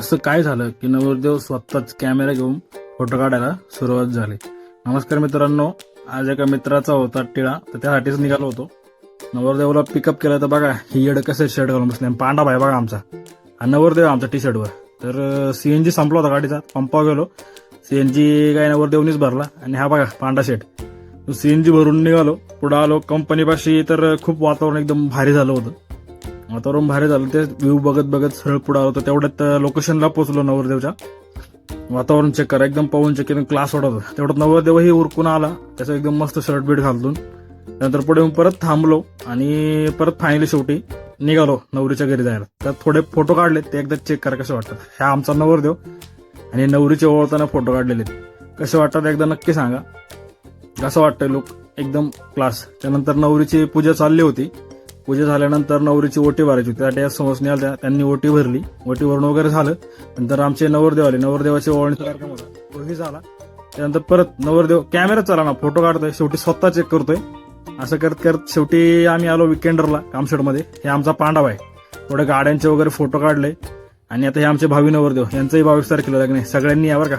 असं काय झालं की नवरदेव स्वतःच कॅमेरा घेऊन फोटो काढायला सुरुवात झाली. नमस्कार मित्रांनो, आज एका मित्राचा होता टिळा, तर त्यासाठीच निघालो होतो. नवरदेवला पिकअप केलं तर बघा ही येड कसं शर्ट घालून बसले. पांडा भाई बघा आमचा, हा नवरदेव आमचा टी शर्टवर. तर सीएनजी संपला होता गाडीचा, पंपावर गेलो. सीएनजी काय नवरदेवनीच भरला आणि हा बघा पांडा शेट. सीएनजी भरून निघालो, पुढे आलो कंपनीपाशी. तर खूप वातावरण एकदम भारी झालं होतं. वातावरण भारी झालं, ते व्ह्यू बघत बघत सरळ पुढे आलो. तर तेवढ्यात लोकेशनला पोहोचलो नवरदेवच्या. वातावरण चेक करा, एकदम पाहून चेक करून क्लास वाटत होता. तेवढ्यात नवरदेवही उरकून आला, त्याचा एकदम मस्त शर्ट बीट घालून. नंतर पुढे येऊन परत थांबलो आणि परत फायनली शेवटी निघालो नवरीच्या घरी जायला. तर थोडे फोटो काढले, ते एकदा चेक करा कसे वाटतात. हा आमचा नवरदेव आणि नवरीचे ओळखताना फोटो काढलेले. कसे वाटतात एकदा नक्की सांगा. कसं वाटतंय लुक, एकदम क्लास. त्यानंतर नवरीची पूजा चालली होती. पूजा झाल्यानंतर नवरीची ओटी भरायची होती, त्यासाठी समोर आल्या, त्यांनी ओटी भरली. ओटी भरून वगैरे झालं. नंतर आमचे नवरदेव आले, नवरदेवाची ओवाळणीचा कार्यक्रम होता, तोही झाला. त्यानंतर परत नवरदेव कॅमेरा चाला ना, फोटो काढतोय, शेवटी स्वतः चेक करतोय. असं करत करत शेवटी आम्ही आलो विकेंडरला कामशेडमध्ये. हे आमचा पांडव आहे. थोडे गाड्यांचे वगैरे फोटो काढले आणि आता हे आमचे भावी नवरदेव, यांचंही 22 तारखेला लग्न आहे. सगळ्यांनी यावर का